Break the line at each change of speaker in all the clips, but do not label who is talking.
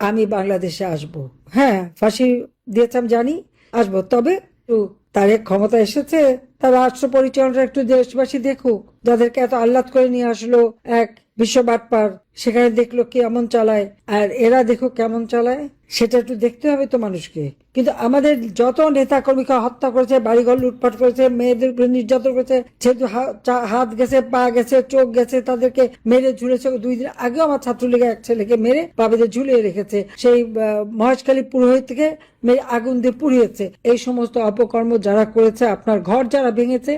আমি বাংলাদেশে আসব। হ্যাঁ, ফাঁসি দিয়েছিলাম জানি, আসবো, তবে তারেক ক্ষমতা এসেছে, তার রাষ্ট্র পরিচালনাটা একটু দেশবাসী দেখুক। যাদেরকে এত আহ্লাদ করে নিয়ে আসলো এক বিশ্ব বাটপার, সেখানে দেখলো কেমন চালায়, আর এরা দেখুক কেমন চালায়, সেটা একটু দেখতে হবে তো মানুষকে। কিন্তু আমাদের যত নেতা কর্মীকে হত্যা করেছে, বাড়িঘর লুটপাট করেছে, মেয়েদের উপরে নির্যাতন করেছে, যেহেতু হাত গেছে, পা গেছে, চোখ গেছে, তাদেরকে মেরে ঝুলেছে। 2 দিন আগেও আমার ছাত্রলীগের এক ছেলেকে মেরে বাবিতে ঝুলিয়ে রেখেছে, সেই মহেশখালী পুরোহিত থেকে মেরে আগুন দিয়ে পুড়িয়েছে। এই সমস্ত অপকর্ম যারা করেছে, আপনার ঘর যারা ভেঙেছে,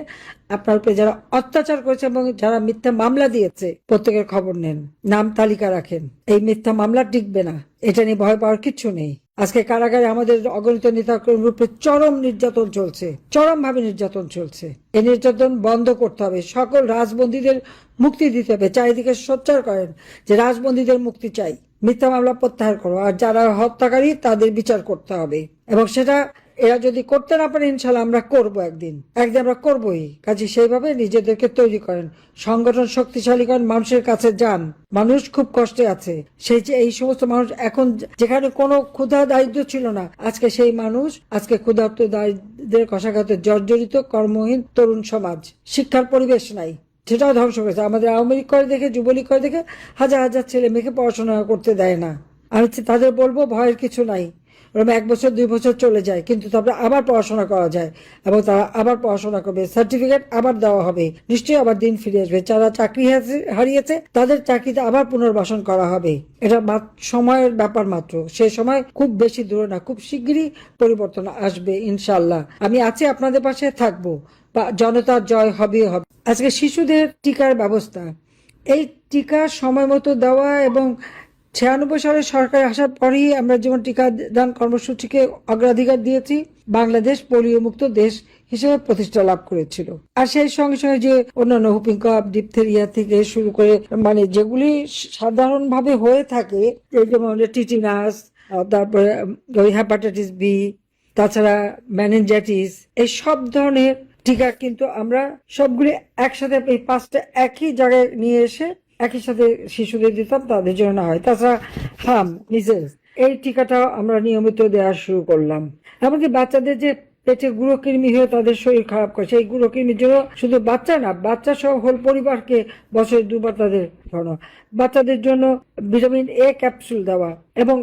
আপনার উপরে যারা অত্যাচার করেছে এবং যারা মিথ্যা মামলা দিয়েছে, প্রত্যেকের খবর নেন, নাম তালিকা রাখেন। এই মিথ্যা মামলা টিকবে না, এটা নিয়ে ভয় পাওয়ার কিচ্ছু নেই। আজকে কারাগারে আমাদের অগণিত নেতা কর্মীর উপরে চরম নির্যাতন চলছে, চরম ভাবে নির্যাতন চলছে। এই নির্যাতন বন্ধ করতে হবে, সকল রাজবন্দীদের মুক্তি দিতে হবে। চারিদিকে সোচ্চার করেন যে রাজবন্দীদের মুক্তি চাই, মিথ্যা মামলা প্রত্যাহার করো, আর যারা হত্যাকারী তাদের বিচার করতে হবে। এবং সেটা এরা যদি করতে না পারে, ইনশাল্লাহ আমরা করবো, একদিন আমরা করবোই। কাজে সেইভাবে নিজেদেরকে তৈরি করেন, সংগঠন শক্তিশালী করেন, মানুষের কাছে যান। মানুষ খুব কষ্টে আছে, সেই যে এই সমস্ত মানুষ এখন যেখানে কোনো ক্ষুধা দারিদ্র ছিল না, আজকে সেই মানুষ, আজকে ক্ষুধার্ত দারিদ্রের কষাঘাতে জর্জরিত কর্মহীন তরুণ সমাজ, শিক্ষার পরিবেশ নাই, সেটাও ধ্বংস করেছে। আমাদের আওয়ামী লীগ করে দেখে, যুবলীগ করে দেখে হাজার হাজার ছেলে মেয়েকে পড়াশোনা করতে দেয় না। আমি তাদের বলবো, ভয়ের কিছু নাই। ওরকম 1 বছর 2 বছর চলে যায়, কিন্তু তারপরে আবার পড়াশোনা করা যায় এবং তারা আবার পড়াশোনা করবে, সার্টিফিকেট আবার দেওয়া হবে, নিশ্চয়ই আবার দিন ফিরে আসবে। যারা চাকরি হারিয়েছে তাদের চাকরিতে আবার পুনর্বাসন করা হবে। এটা সময়ের ব্যাপার মাত্র, সে সময় খুব বেশি দূরে না, খুব শিগগিরই পরিবর্তন আসবে ইনশাল্লাহ। আমি আছি, আপনাদের পাশে থাকবো, বা জনতার জয় হবে হবে। আজকে শিশুদের টিকার ব্যবস্থা, এই টিকা সময় মতো দেওয়া, এবং 96 সালে সরকার আসার পরেই আমরা যেমন টিকাদান কর্মসূচিকে অগ্রাধিকার দিয়েছি, বাংলাদেশ পোলিও মুক্ত দেশ হিসেবে প্রতিষ্ঠা লাভ করেছিল। আর সেই সঙ্গে সঙ্গে যে অন্যান্য হুপিং কফ, ডিপথেরিয়া থেকে শুরু করে, মানে যেগুলি সাধারণভাবে হয়ে থাকে, যেমন টিটিনাস, তারপরে ওই হেপাটাইটিস বি, তাছাড়া মেনিনজাইটিস, এই সব ধরনের টিকা কিন্তু আমরা সবগুলি একসাথে, এই 5টা একই জায়গায় নিয়ে এসে একই সাথে শিশুদের দিতাম, তাদের জন্য না হয়। তাছাড়া মিজেলস, এই টিকাটাও আমরা নিয়মিত দেওয়া শুরু করলাম। এমনকি বাচ্চাদের যে পেটে গুঁড়োকৃমি হয়ে তাদের শরীর খারাপ করে, সেই গুঁড়োকৃমির জন্য শুধু বাচ্চা না, বাচ্চা সহ হোল পরিবারকে বছরে 2 বার তাদের খাওয়ানো। বাচ্চাদের জন্য ভিটামিন এ ক্যাপসুল দেওয়া, এবং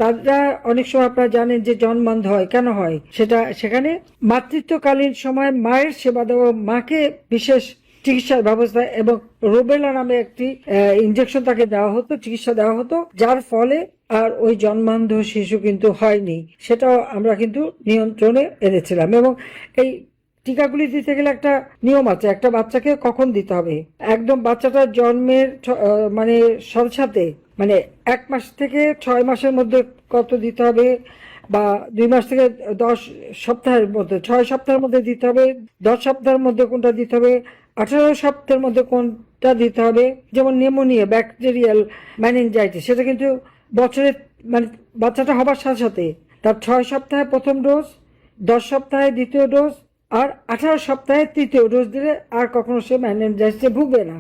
তারা অনেক সময় আপনারা জানেন যে জন্মান্ধ হয়, কেন হয় সেটা, সেখানে মাতৃত্বকালীন সময় মায়ের সেবা দেওয়া, মাকে বিশেষ চিকিৎসার ব্যবস্থা, এবং রুবেলা নামে একটি ইনজেকশন তাকে দেওয়া হতো, চিকিৎসা দেওয়া হতো, যার ফলে আর ওই জন্মান্ধ শিশু কিন্তু হয়নি। সেটাও আমরা কিন্তু নিয়ন্ত্রণে এনেছিলাম। এবং এই টিকাগুলি দিতে গেলে একটা নিয়ম আছে, একটা বাচ্চাকে কখন দিতে হবে। একদম বাচ্চাটা জন্মের মানে সাথে, মানে 1 মাস থেকে 6 মাসের মধ্যে কত দিতে হবে, বা 2 মাস থেকে 10 সপ্তাহের মধ্যে, 6 সপ্তাহের মধ্যে দিতে হবে, 10 সপ্তাহের মধ্যে কোনটা দিতে হবে, 18 সপ্তাহের মধ্যে কোনটা দিতে হবে। যেমন নিউমোনিয়া, ব্যাকটেরিয়াল মেনিনজাইটিস, সেটা কিন্তু বছরে, মানে বাচ্চাটা হবার সাথে সাথে তার 6 সপ্তাহে প্রথম ডোজ, 10 সপ্তাহে দ্বিতীয় ডোজ, আর 18 সপ্তাহে তৃতীয় ডোজ দিলে আর কখনো সে মেনিনজাইটিসে ভুগবে না।